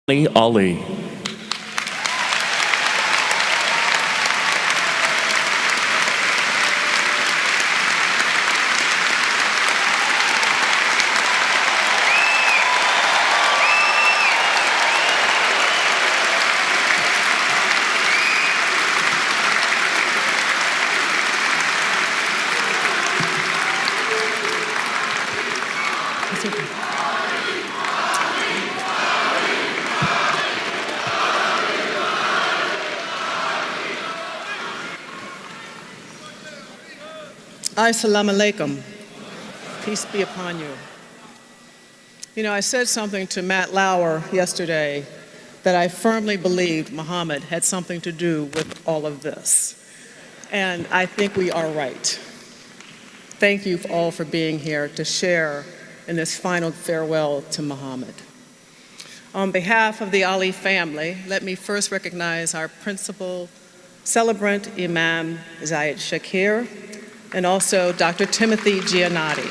Lonni Ali. Assalamu alaikum. Peace be upon you. You know, I said something to Matt Lauer yesterday that I firmly believed Muhammad had something to do with all of this. And I think we are right. Thank you all for being here to share in this final farewell to Muhammad. On behalf of the Ali family, let me first recognize our principal celebrant, Imam Zayed Shakir, and also Dr. Timothy Giannotti.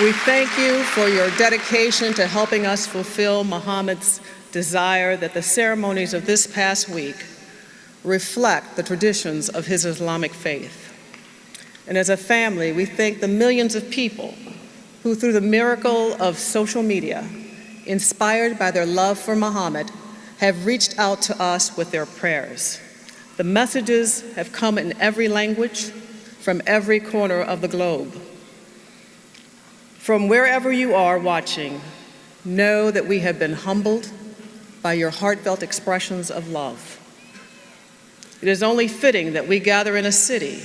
We thank you for your dedication to helping us fulfill Muhammad's desire that the ceremonies of this past week reflect the traditions of his Islamic faith. And as a family, we thank the millions of people who, through the miracle of social media, inspired by their love for Muhammad, have reached out to us with their prayers. The messages have come in every language, from every corner of the globe. From wherever you are watching, know that we have been humbled by your heartfelt expressions of love. It is only fitting that we gather in a city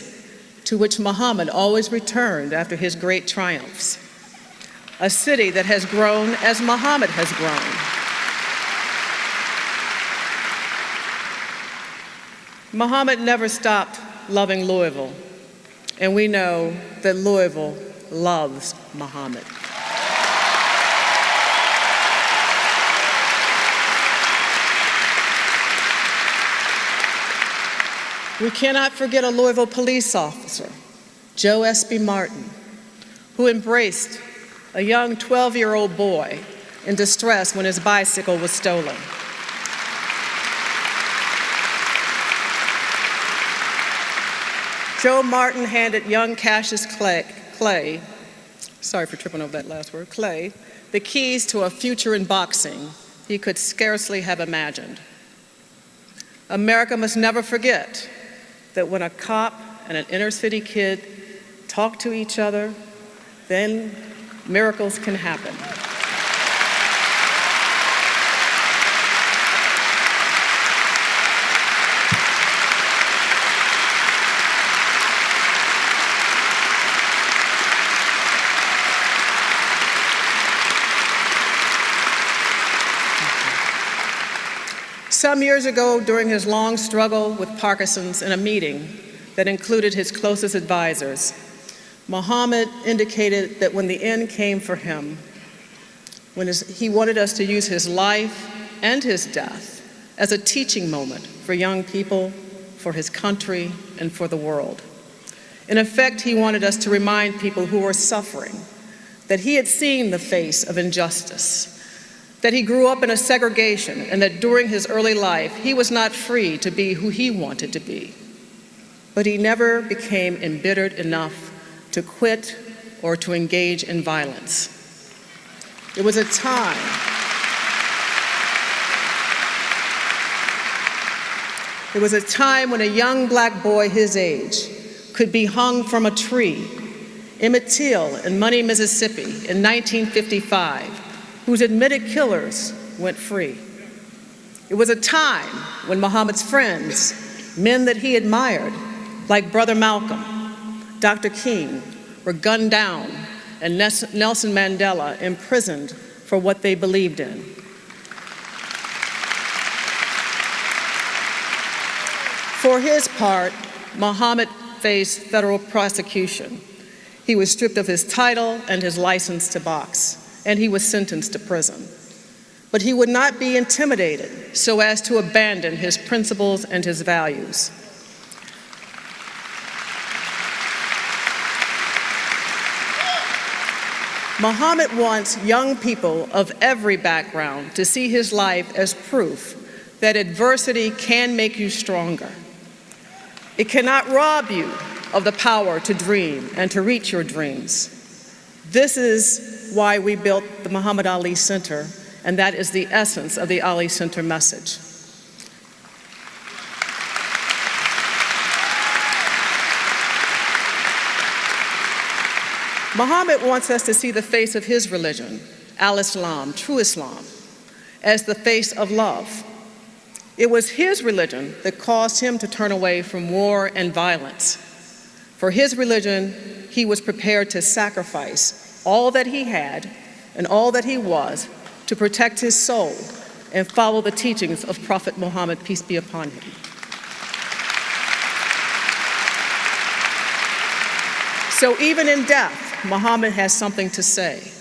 to which Muhammad always returned after his great triumphs, a city that has grown as Muhammad has grown. Muhammad never stopped loving Louisville, and we know that Louisville loves Muhammad. We cannot forget a Louisville police officer, Joe S.B. Martin, who embraced a young 12-year-old boy in distress when his bicycle was stolen. Joe Martin handed young Cassius Clay, sorry for tripping over that last word, Clay, the keys to a future in boxing he could scarcely have imagined. America must never forget that when a cop and an inner city kid talk to each other, then miracles can happen. Some years ago, during his long struggle with Parkinson's in a meeting that included his closest advisors, Muhammad indicated that when the end came for him, he wanted us to use his life and his death as a teaching moment for young people, for his country, and for the world. In effect, he wanted us to remind people who were suffering that he had seen the face of injustice, that he grew up in a segregation, and that during his early life, he was not free to be who he wanted to be. But he never became embittered enough to quit or to engage in violence. It was a time when a young black boy his age could be hung from a tree, Emmett Till in Money, Mississippi in 1955, whose admitted killers went free. It was a time when Muhammad's friends, men that he admired, like Brother Malcolm, Dr. King, were gunned down, and Nelson Mandela imprisoned for what they believed in. For his part, Muhammad faced federal prosecution. He was stripped of his title and his license to box, and he was sentenced to prison. But he would not be intimidated so as to abandon his principles and his values. Muhammad wants young people of every background to see his life as proof that adversity can make you stronger. It cannot rob you of the power to dream and to reach your dreams. This is why we built the Muhammad Ali Center, and that is the essence of the Ali Center message. Muhammad wants us to see the face of his religion, al-Islam, true Islam, as the face of love. It was his religion that caused him to turn away from war and violence. For his religion, he was prepared to sacrifice all that he had and all that he was to protect his soul and follow the teachings of Prophet Muhammad, peace be upon him. So even in death, Muhammad has something to say.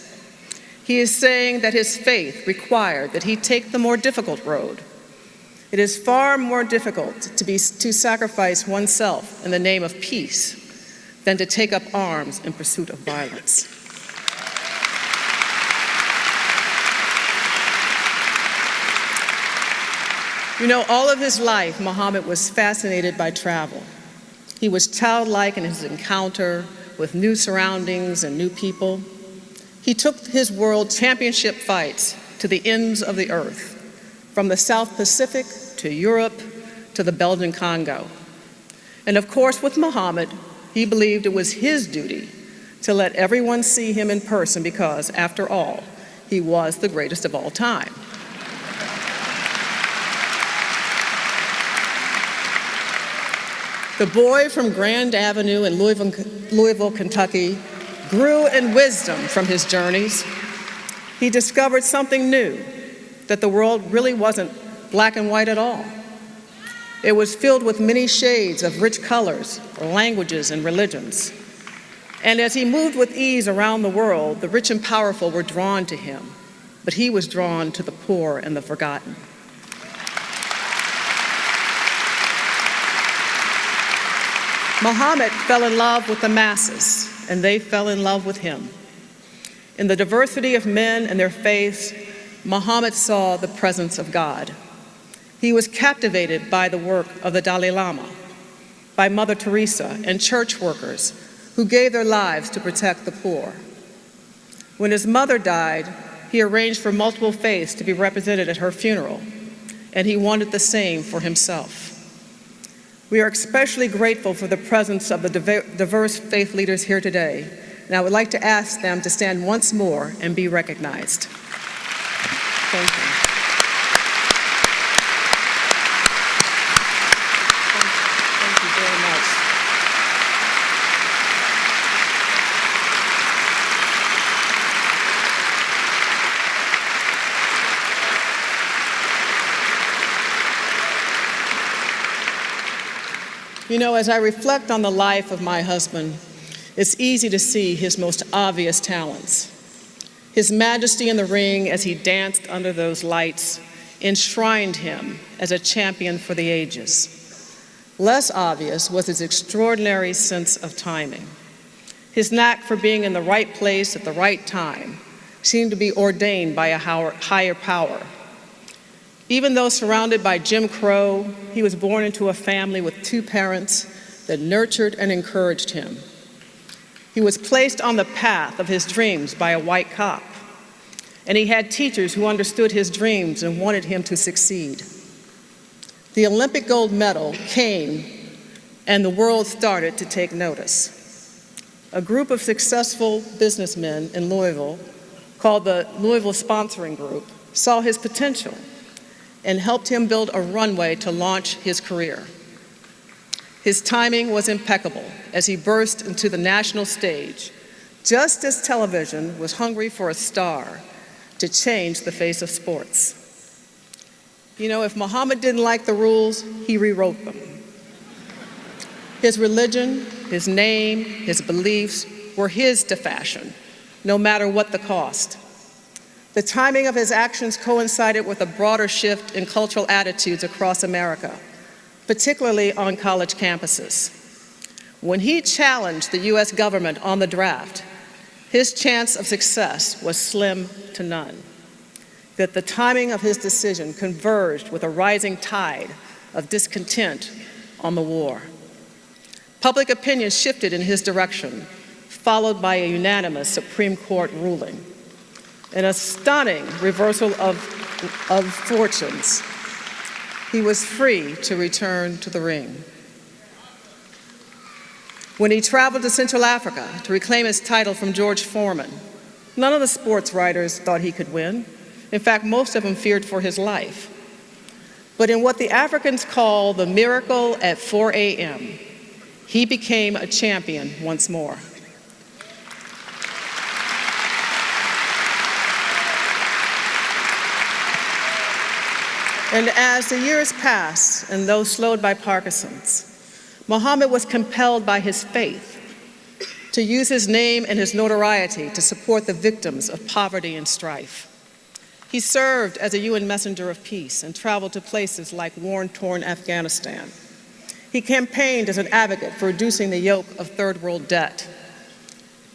He is saying that his faith required that he take the more difficult road. It is far more difficult to sacrifice oneself in the name of peace than to take up arms in pursuit of violence. You know, all of his life, Muhammad was fascinated by travel. He was childlike in his encounter with new surroundings and new people. He took his world championship fights to the ends of the earth, from the South Pacific to Europe to the Belgian Congo. And of course, with Muhammad, he believed it was his duty to let everyone see him in person because, after all, he was the greatest of all time. The boy from Grand Avenue in Louisville, Kentucky, grew in wisdom from his journeys. He discovered something new, that the world really wasn't black and white at all. It was filled with many shades of rich colors, languages, and religions. And as he moved with ease around the world, the rich and powerful were drawn to him, but he was drawn to the poor and the forgotten. Muhammad fell in love with the masses, and they fell in love with him. In the diversity of men and their faiths, Muhammad saw the presence of God. He was captivated by the work of the Dalai Lama, by Mother Teresa, and church workers who gave their lives to protect the poor. When his mother died, he arranged for multiple faiths to be represented at her funeral, and he wanted the same for himself. We are especially grateful for the presence of the diverse faith leaders here today, and I would like to ask them to stand once more and be recognized. Thank you. Thank you very much. You know, as I reflect on the life of my husband, it's easy to see his most obvious talents. His majesty in the ring as he danced under those lights enshrined him as a champion for the ages. Less obvious was his extraordinary sense of timing. His knack for being in the right place at the right time seemed to be ordained by a higher power. Even though surrounded by Jim Crow, he was born into a family with two parents that nurtured and encouraged him. He was placed on the path of his dreams by a white cop, and he had teachers who understood his dreams and wanted him to succeed. The Olympic gold medal came, and the world started to take notice. A group of successful businessmen in Louisville, called the Louisville Sponsoring Group, saw his potential and helped him build a runway to launch his career. His timing was impeccable as he burst into the national stage, just as television was hungry for a star to change the face of sports. You know, if Muhammad didn't like the rules, he rewrote them. His religion, his name, his beliefs were his to fashion, no matter what the cost. The timing of his actions coincided with a broader shift in cultural attitudes across America, particularly on college campuses. When he challenged the US government on the draft, His chance of success was slim to none. That the timing of his decision converged with a rising tide of discontent on the war. Public opinion shifted in his direction, followed by a unanimous Supreme Court ruling. An stunning reversal of fortunes. He was free to return to the ring. When he traveled to Central Africa to reclaim his title from George Foreman, none of the sports writers thought he could win. In fact, most of them feared for his life. But in what the Africans call the miracle at 4 a.m., he became a champion once more. And as the years passed, and those slowed by Parkinson's, Muhammad was compelled by his faith to use his name and his notoriety to support the victims of poverty and strife. He served as a UN messenger of peace and traveled to places like war-torn Afghanistan. He campaigned as an advocate for reducing the yoke of third world debt.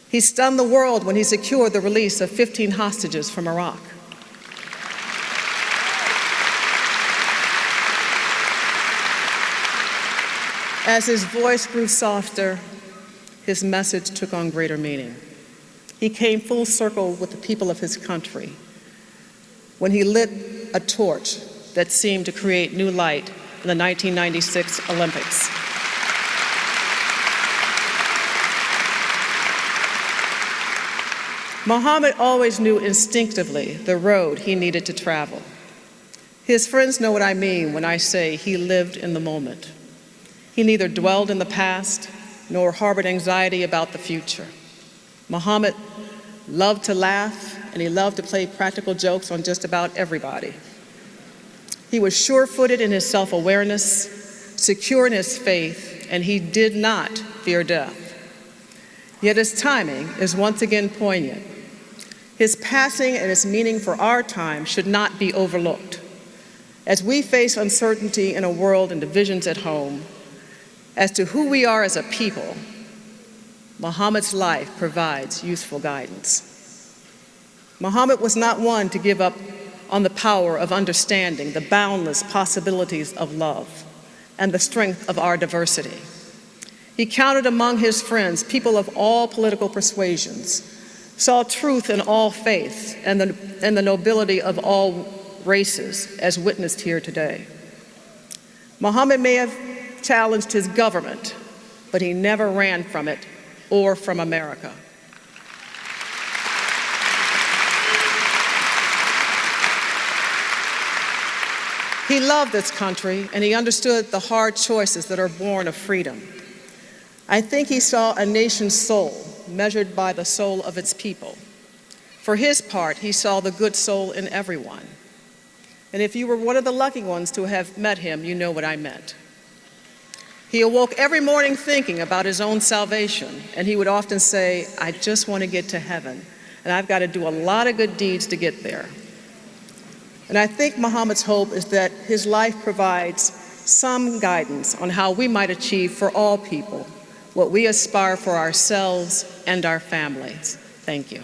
He stunned the world when he secured the release of 15 hostages from Iraq. As his voice grew softer, his message took on greater meaning. He came full circle with the people of his country when he lit a torch that seemed to create new light in the 1996 Olympics. Muhammad always knew instinctively the road he needed to travel. His friends know what I mean when I say he lived in the moment. He neither dwelled in the past nor harbored anxiety about the future. Muhammad loved to laugh, and he loved to play practical jokes on just about everybody. He was sure-footed in his self-awareness, secure in his faith, and he did not fear death. Yet his timing is once again poignant. His passing and its meaning for our time should not be overlooked. As we face uncertainty in a world and divisions at home, as to who we are as a people, Muhammad's life provides useful guidance. Muhammad was not one to give up on the power of understanding the boundless possibilities of love and the strength of our diversity. He counted among his friends people of all political persuasions, saw truth in all faiths and the nobility of all races, as witnessed here today. Muhammad may have challenged his government, but he never ran from it or from America. He loved this country, and he understood the hard choices that are born of freedom. I think he saw a nation's soul measured by the soul of its people. For his part, he saw the good soul in everyone. And if you were one of the lucky ones to have met him, you know what I meant. He awoke every morning thinking about his own salvation, and he would often say, I just want to get to heaven, and I've got to do a lot of good deeds to get there. And I think Muhammad's hope is that his life provides some guidance on how we might achieve for all people what we aspire for ourselves and our families. Thank you.